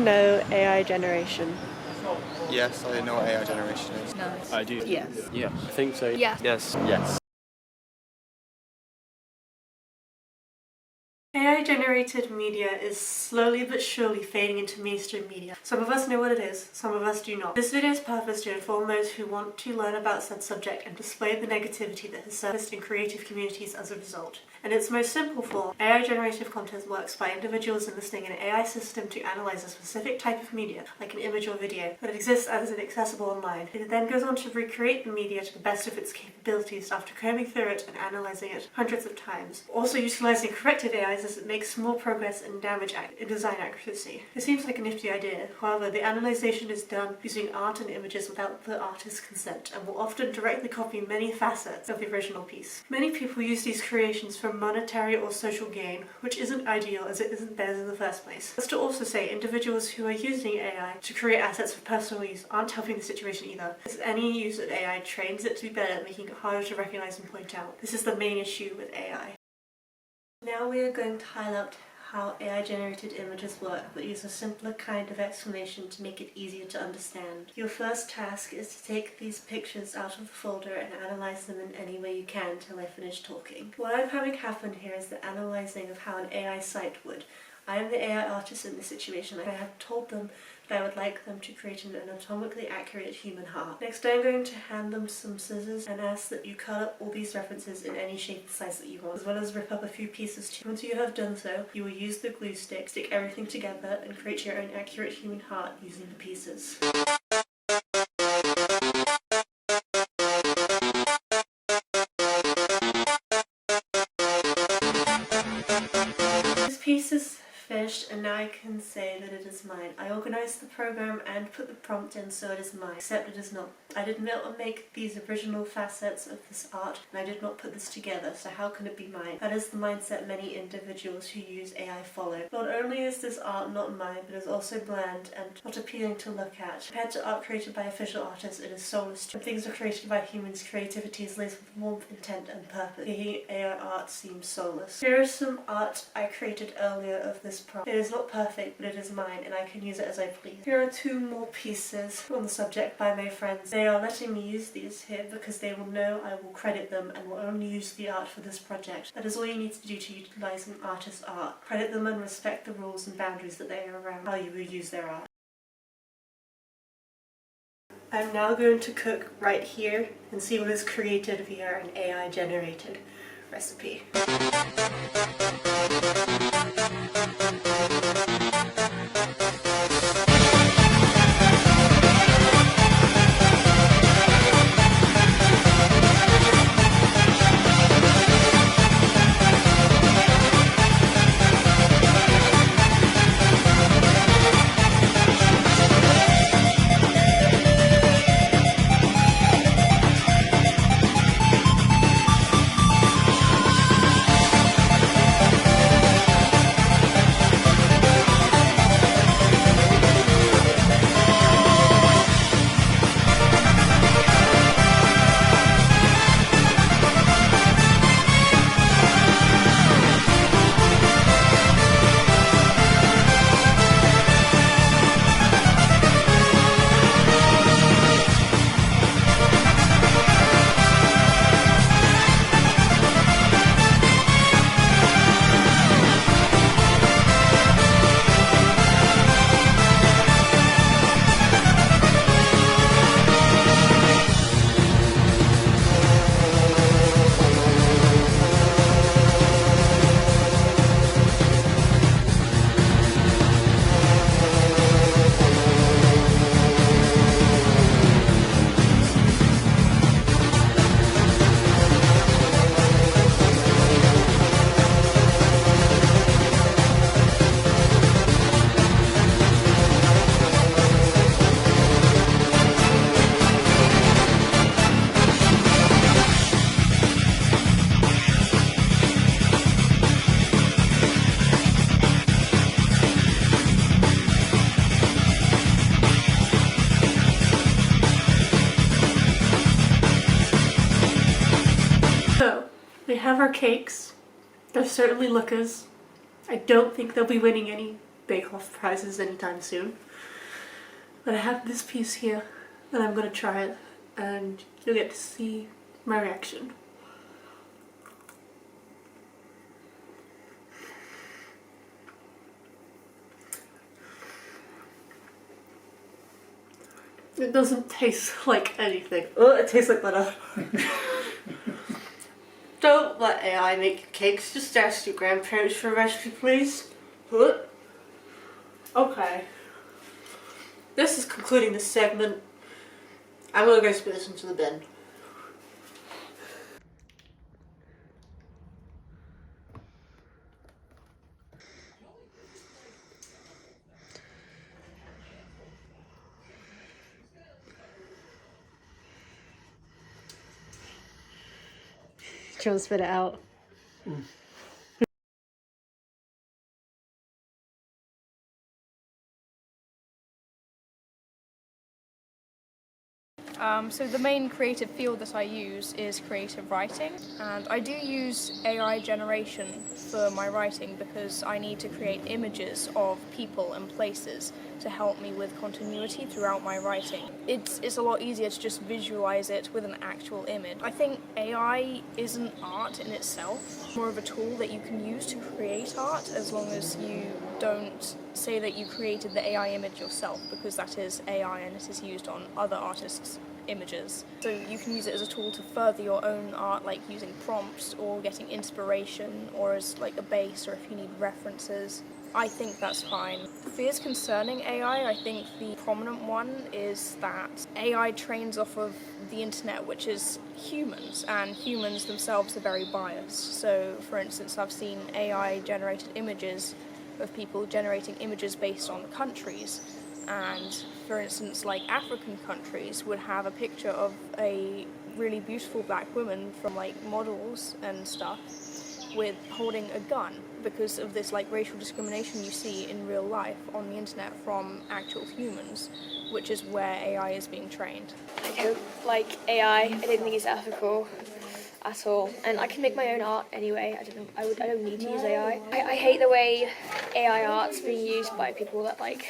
anyone know AI generation? Yes, I know what AI generation is. No. I do. Yes. Yeah, I think so. Yeah. Yes. Yes. AI-generated media is slowly but surely fading into mainstream media. Some of us know what it is, some of us do not. This video's purpose is to inform those who want to learn about said subject and display the negativity that has surfaced in creative communities as a result. In its most simple form, AI-generative content works by individuals enlisting an AI system to analyze a specific type of media, like an image or video, that exists as inaccessible online. It then goes on to recreate the media to the best of its capabilities after combing through it and analyzing it hundreds of times. Also utilizing corrected AIs as it makes more progress in design accuracy. It seems like a nifty idea, however the analyzation is done using art and images without the artist's consent and will often directly copy many facets of the original piece. Many people use these creations for monetary or social gain, which isn't ideal as it isn't theirs in the first place. That's to also say individuals who are using AI to create assets for personal use aren't helping the situation either, as any use of AI trains it to be better at making it harder to recognize and point out. This is the main issue with AI. Now we are going to highlight how AI-generated images work, but use a simpler kind of explanation to make it easier to understand. Your first task is to take these pictures out of the folder and analyze them in any way you can till I finish talking. What I'm having happen here is the analyzing of how an AI site would. I am the AI artist in this situation. I have told them that I would like them to create an anatomically accurate human heart. Next I'm going to hand them some scissors and ask that you cut up all these references in any shape and size that you want, as well as rip up a few pieces too. Once you have done so, you will use the glue stick, stick everything together and create your own accurate human heart using the pieces. This piece is finished and now I can say that it is mine. I organised the program and put the prompt in so it is mine, except it is not. I did not make these original facets of this art and I did not put this together, so how can it be mine? That is the mindset many individuals who use AI follow. Not only is this art not mine, but is also bland and not appealing to look at. Compared to art created by official artists, it is soulless. When things are created by humans, creativity is laced with warmth, intent and purpose. Making AI art seems soulless. Here is some art I created earlier of this prompt. It is not perfect, but it is mine and I can use it as I please. Here are two more pieces on the subject by my friends. They are letting me use these here because they will know I will credit them and will only use the art for this project. That is all you need to do to utilise an artist's art. Credit them and respect the rules and boundaries that they are around how you will use their art. I'm now going to cook right here and see what is created via an AI generated recipe. We have our cakes. They're certainly lookers. I don't think they'll be winning any bake-off prizes anytime soon. But I have this piece here and I'm going to try it and you'll get to see my reaction. It doesn't taste like anything. Oh, it tastes like butter. Don't let AI make your cakes. Just ask your grandparents for a recipe, please. Okay. This is concluding this segment. I'm gonna go spit this into the bin. Do you want to spit it out? So the main creative field that I use is creative writing, and I do use AI generation for my writing because I need to create images of people and places to help me with continuity throughout my writing. It's a lot easier to just visualize it with an actual image. I think AI isn't art in itself, more of a tool that you can use to create art as long as you don't say that you created the AI image yourself, because that is AI and it is used on other artists' images. So you can use it as a tool to further your own art, like using prompts or getting inspiration, or as like a base, or if you need references. I think that's fine. Fears concerning AI, I think the prominent one is that AI trains off of the internet, which is humans, and humans themselves are very biased. So for instance, I've seen AI generated images of people generating images based on countries, and for instance, like African countries would have a picture of a really beautiful black woman from like models and stuff with holding a gun, because of this like racial discrimination you see in real life on the internet from actual humans, which is where AI is being trained. I don't like AI. I don't think it's ethical at all, and I can make my own art anyway. I don't need to use AI. I hate the way AI art's being used by people that like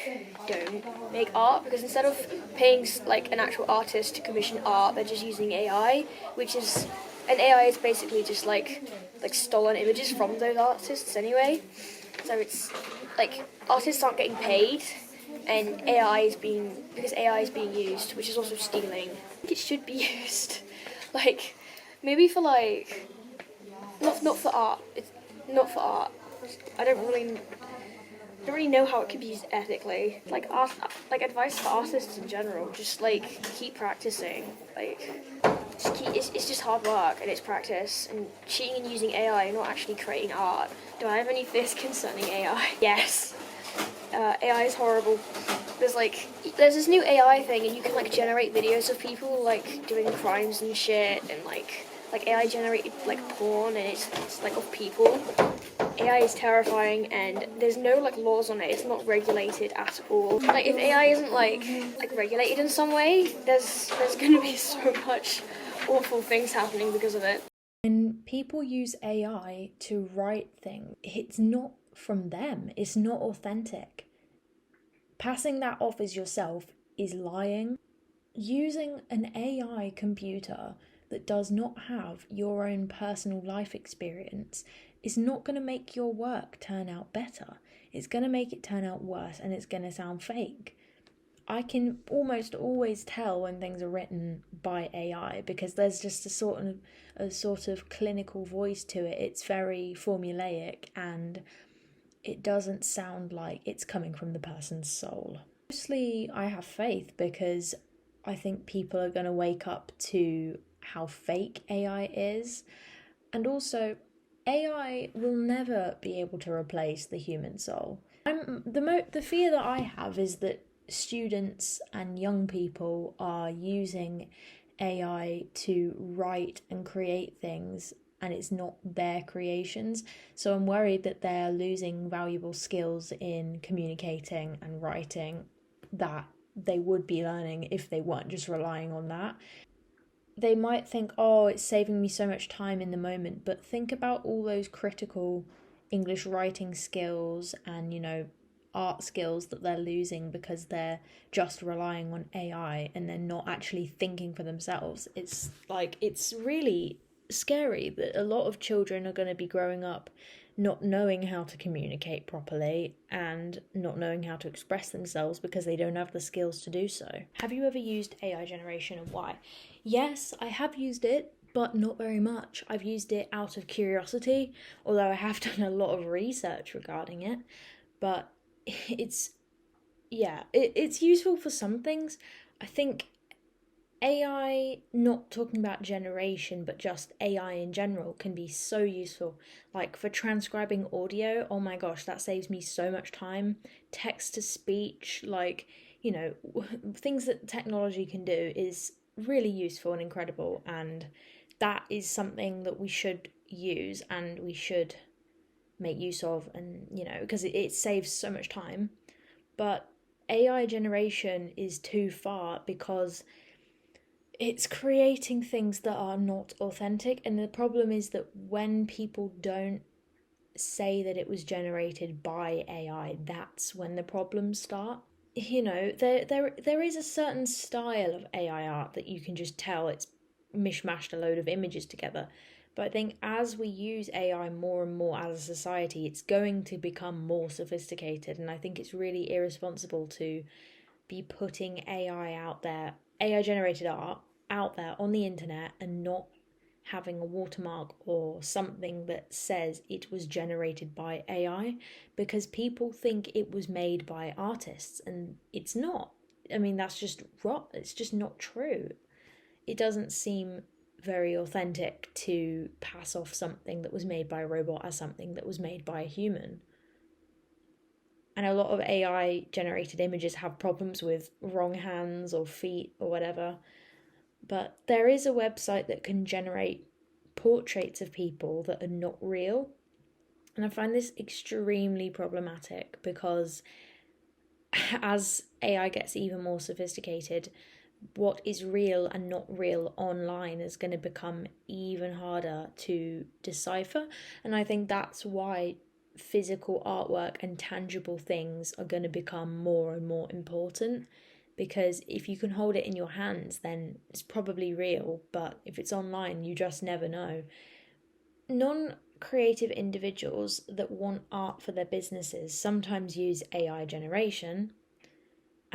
don't make art, because instead of paying like an actual artist to commission art, they're just using AI, which is, and AI is basically just like stolen images from those artists anyway. So it's like artists aren't getting paid, and AI is being used, which is also stealing. I think it should be used, like maybe for like not for art. It's not for art. I don't really know how it could be used ethically. Like advice for artists in general, just like keep practicing. Like it's just hard work and it's practice, and cheating and using AI, you're not actually creating art. Do I have any fears concerning AI? Yes. AI is horrible. There's this new AI thing, and you can like generate videos of people like doing crimes and shit, and like AI generated like porn, and it's like of people. AI is terrifying, and there's no like laws on it. It's not regulated at all. Like if AI isn't like regulated in some way, there's gonna be so much awful things happening because of it. When people use AI to write things, it's not from them. It's not authentic. Passing that off as yourself is lying. Using an AI computer that does not have your own personal life experience is not going to make your work turn out better. It's going to make it turn out worse, and it's going to sound fake. I can almost always tell when things are written by AI, because there's just a sort of clinical voice to it. It's very formulaic, and it doesn't sound like it's coming from the person's soul. Mostly I have faith, because I think people are going to wake up to how fake AI is, and also AI will never be able to replace the human soul. The fear that I have is that students and young people are using AI to write and create things, and it's not their creations. So I'm worried that they're losing valuable skills in communicating and writing that they would be learning if they weren't just relying on that. They might think, oh, it's saving me so much time in the moment, but think about all those critical English writing skills and, art skills that they're losing because they're just relying on AI and they're not actually thinking for themselves. It's like, it's really scary that a lot of children are going to be growing up not knowing how to communicate properly and not knowing how to express themselves because they don't have the skills to do so. Have you ever used AI generation, and why? Yes, I have used it, but not very much. I've used it out of curiosity, although I have done a lot of research regarding it. But it's useful for some things. I think AI, not talking about generation, but just AI in general, can be so useful. Like for transcribing audio, oh my gosh, that saves me so much time. Text to speech, like, things that technology can do is really useful and incredible. And that is something that we should use and we should make use of, and, because it saves so much time. But AI generation is too far because it's creating things that are not authentic, and the problem is that when people don't say that it was generated by AI, that's when the problems start. There is a certain style of AI art that you can just tell it's mishmashed a load of images together. But I think as we use AI more and more as a society, it's going to become more sophisticated, and I think it's really irresponsible to be putting AI out there, AI generated art out there on the internet, and not having a watermark or something that says it was generated by AI, because people think it was made by artists and it's not. I mean, that's just rot. It's just not true. It doesn't seem very authentic to pass off something that was made by a robot as something that was made by a human. And a lot of AI generated images have problems with wrong hands or feet or whatever. But there is a website that can generate portraits of people that are not real. And I find this extremely problematic because as AI gets even more sophisticated, what is real and not real online is going to become even harder to decipher. And I think that's why physical artwork and tangible things are going to become more and more important, because if you can hold it in your hands, then it's probably real, but if it's online, you just never know. Non-creative individuals that want art for their businesses sometimes use AI generation,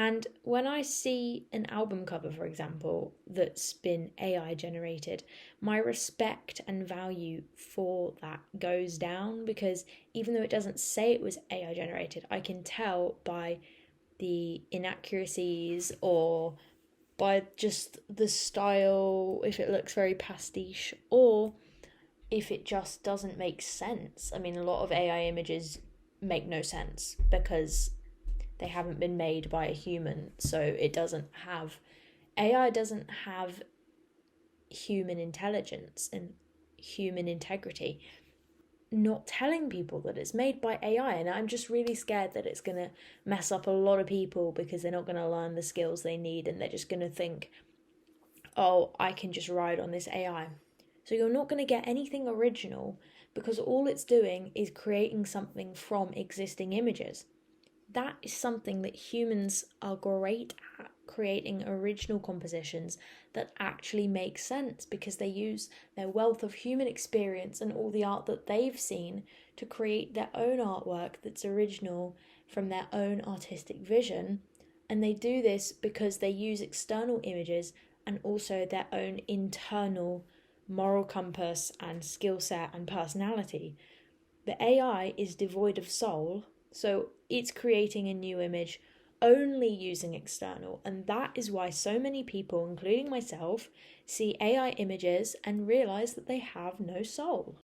and when I see an album cover, for example, that's been AI generated, my respect and value for that goes down, because even though it doesn't say it was AI generated, I can tell by the inaccuracies or by just the style, if it looks very pastiche or if it just doesn't make sense. I mean, a lot of AI images make no sense because they haven't been made by a human, so AI doesn't have human intelligence and human integrity. Not telling people that it's made by AI, and I'm just really scared that it's going to mess up a lot of people because they're not going to learn the skills they need, and they're just going to think, oh, I can just ride on this AI. So you're not going to get anything original because all it's doing is creating something from existing images. That is something that humans are great at, creating original compositions that actually make sense, because they use their wealth of human experience and all the art that they've seen to create their own artwork that's original from their own artistic vision. And they do this because they use external images and also their own internal moral compass and skill set and personality. The AI is devoid of soul, so it's creating a new image only using external, and that is why so many people, including myself, see AI images and realise that they have no soul.